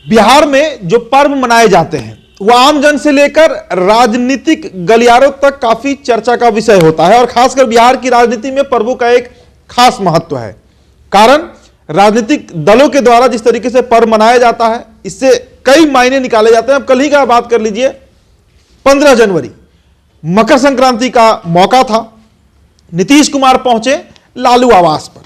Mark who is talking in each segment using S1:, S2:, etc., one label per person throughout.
S1: बिहार में जो पर्व मनाए जाते हैं वो आम जन से लेकर राजनीतिक गलियारों तक काफी चर्चा का विषय होता है और खासकर बिहार की राजनीति में पर्वों का एक खास महत्व है। कारण राजनीतिक दलों के द्वारा जिस तरीके से पर्व मनाया जाता है इससे कई मायने निकाले जाते हैं। अब कल ही का बात कर लीजिए, 15 जनवरी मकर संक्रांति का मौका था। नीतीश कुमार पहुंचे लालू आवास पर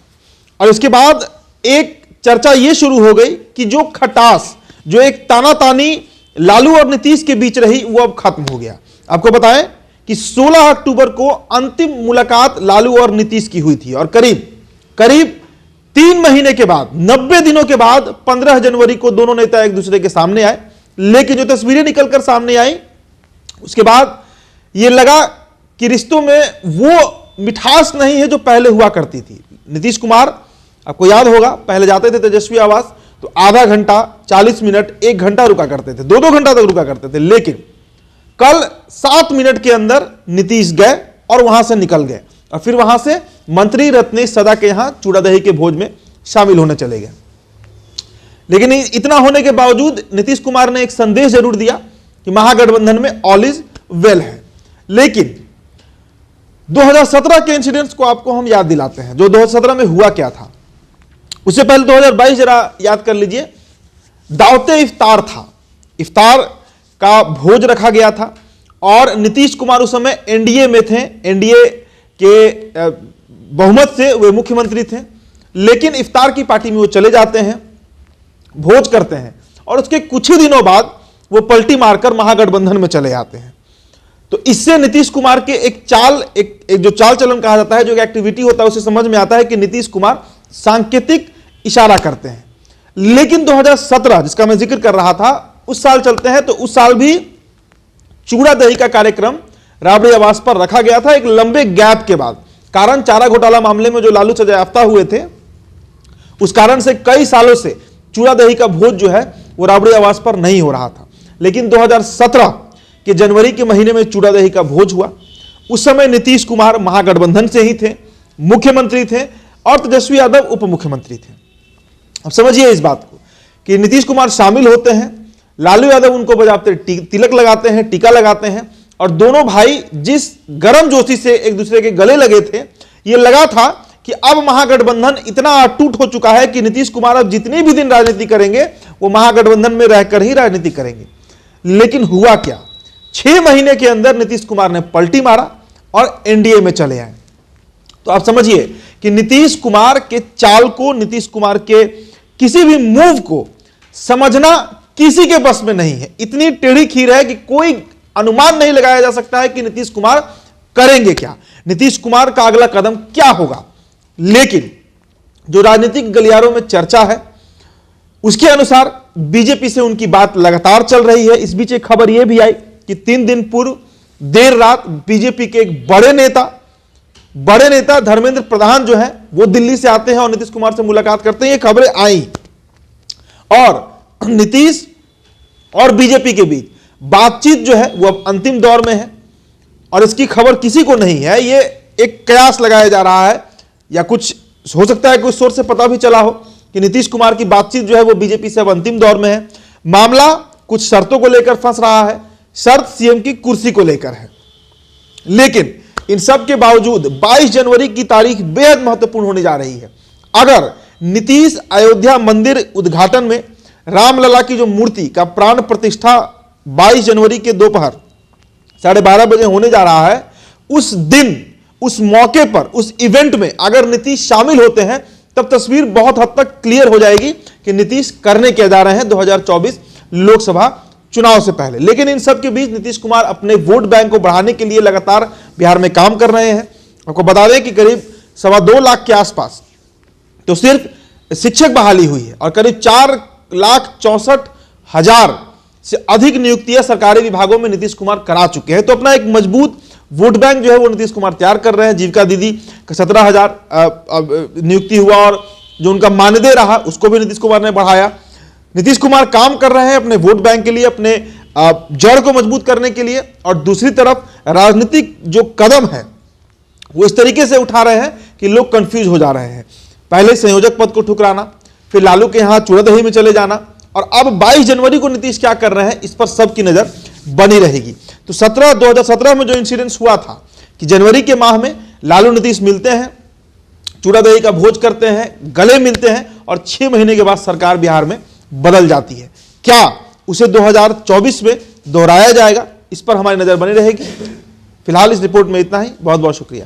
S1: और इसके बाद एक चर्चा यह शुरू हो गई कि जो खटास, जो एक तानातानी लालू और नीतीश के बीच रही वो अब खत्म हो गया। आपको बताएं कि 16 अक्टूबर को अंतिम मुलाकात लालू और नीतीश की हुई थी और करीब 3 महीने के बाद, 90 दिनों के बाद 15 जनवरी को दोनों नेता एक दूसरे के सामने आए। लेकिन जो तस्वीरें निकलकर सामने आई उसके बाद यह लगा कि रिश्तों में वो मिठास नहीं है जो पहले हुआ करती थी। नीतीश कुमार, आपको याद होगा, पहले जाते थे तेजस्वी आवास तो आधा घंटा, 40 मिनट, 1 घंटा रुका करते थे, 2-2 घंटा तक रुका करते थे। लेकिन कल 7 मिनट के अंदर नीतीश गए और वहां से निकल गए और फिर वहां से मंत्री रत्नेश सदा के यहां चूड़ा दही के भोज में शामिल होने चले गए। लेकिन इतना होने के बावजूद नीतीश कुमार ने एक संदेश जरूर दिया कि महागठबंधन में ऑल इज वेल है। लेकिन 2017 के इंसिडेंट्स को आपको हम याद दिलाते हैं। जो 2017 में हुआ क्या था, उससे पहले 2022 जरा याद कर लीजिए। दावते इफ्तार था, इफ्तार का भोज रखा गया था और नीतीश कुमार उस समय एनडीए में थे, एनडीए के बहुमत से वे मुख्यमंत्री थे। लेकिन इफ्तार की पार्टी में वो चले जाते हैं, भोज करते हैं और उसके कुछ ही दिनों बाद वो पलटी मारकर महागठबंधन में चले आते हैं। तो इससे नीतीश कुमार के एक जो चाल चलन कहा जाता है, जो एक्टिविटी होता है, उसे समझ में आता है कि नीतीश कुमार सांकेतिक इशारा करते हैं। लेकिन 2017 जिसका मैं जिक्र कर रहा था, उस साल चलते हैं तो उस साल भी चूड़ा दही का कार्यक्रम राबड़ी आवास पर रखा गया था एक लंबे गैप के बाद। कारण चारा घोटाला मामले में जो लालू सजायाफ्ता हुए थे, उस कारण से कई सालों से चूड़ा दही का भोज जो है वो राबड़ी आवास पर नहीं हो रहा था। लेकिन 2017 के जनवरी के महीने में चूड़ा दही का भोज हुआ। उस समय नीतीश कुमार महागठबंधन से ही थे, मुख्यमंत्री थे और तेजस्वी यादव उप मुख्यमंत्री थे। अब समझिए इस बात को कि नीतीश कुमार शामिल होते हैं, लालू यादव उनको बजाते तिलक लगाते हैं, टीका लगाते हैं और दोनों भाई जिस गर्म जोशी से एक दूसरे के गले लगे थे, यह लगा था कि अब महागठबंधन इतना अटूट हो चुका है कि नीतीश कुमार अब जितने भी दिन राजनीति करेंगे वो महागठबंधन में रहकर ही राजनीति करेंगे। लेकिन हुआ क्या, 6 महीने के अंदर नीतीश कुमार ने पलटी मारा और एनडीए में चले आए। तो आप समझिए कि नीतीश कुमार के चाल को, नीतीश कुमार के किसी भी मूव को समझना किसी के बस में नहीं है। इतनी टेढ़ी खीर है कि कोई अनुमान नहीं लगाया जा सकता है कि नीतीश कुमार करेंगे क्या, नीतीश कुमार का अगला कदम क्या होगा। लेकिन जो राजनीतिक गलियारों में चर्चा है उसके अनुसार बीजेपी से उनकी बात लगातार चल रही है। इस बीच एक खबर यह भी आई कि 3 दिन पूर्व देर रात बीजेपी के एक बड़े नेता धर्मेंद्र प्रधान जो है वो दिल्ली से आते हैं और नीतीश कुमार से मुलाकात करते हैं। ये खबरें आई और नीतीश और बीजेपी के बीच बातचीत जो है वो अब अंतिम दौर में है और इसकी खबर किसी को नहीं है। ये एक कयास लगाया जा रहा है या कुछ हो सकता है कुछ सोर्स से पता भी चला हो कि नीतीश कुमार की बातचीत जो है वो बीजेपी से अब अंतिम दौर में है। मामला कुछ शर्तों को लेकर फंस रहा है, शर्त सीएम की कुर्सी को लेकर है। लेकिन इन सब के बावजूद 22 जनवरी की तारीख बेहद महत्वपूर्ण होने जा रही है। अगर नीतीश अयोध्या मंदिर उद्घाटन में रामलला की जो मूर्ति का प्राण प्रतिष्ठा 22 जनवरी के दोपहर 12:30 बजे होने जा रहा है, उस दिन, उस मौके पर, उस इवेंट में अगर नीतीश शामिल होते हैं तब तस्वीर बहुत हद तक क्लियर हो जाएगी कि नीतीश करने क्या जा रहे हैं 2024 लोकसभा चुनाव से पहले। लेकिन इन सब के बीच नीतीश कुमार अपने वोट बैंक को बढ़ाने के लिए लगातार बिहार में काम कर रहे हैं। आपको बता दें कि करीब 2.25 लाख के आसपास तो सिर्फ शिक्षक बहाली हुई है और करीब 4,64,000 से अधिक नियुक्तियां सरकारी विभागों में नीतीश कुमार करा चुके हैं। तो अपना एक मजबूत वोट बैंक जो है वो नीतीश कुमार तैयार कर रहे हैं। जीविका दीदी का 17,000 नियुक्ति हुआ और जो उनका मानदेय रहा उसको भी नीतीश कुमार ने बढ़ाया। नीतीश कुमार काम कर रहे हैं अपने वोट बैंक के लिए, अपने जड़ को मजबूत करने के लिए और दूसरी तरफ राजनीतिक जो कदम है वो इस तरीके से उठा रहे हैं कि लोग कंफ्यूज हो जा रहे हैं। पहले संयोजक पद को ठुकराना, फिर लालू के यहां चूड़ा दही में चले जाना, और अब 22 जनवरी को नीतीश क्या कर रहे हैं, इस पर सबकी नजर बनी रहेगी। तो 2017 में जो इंसिडेंस हुआ था कि जनवरी के माह में लालू नीतीश मिलते हैं, चूड़ा दही का भोज करते हैं, गले मिलते हैं और 6 महीने के बाद सरकार बिहार में बदल जाती है, क्या उसे 2024 में दोहराया जाएगा, इस पर हमारी नजर बनी रहेगी। फिलहाल इस रिपोर्ट में इतना ही, बहुत बहुत शुक्रिया।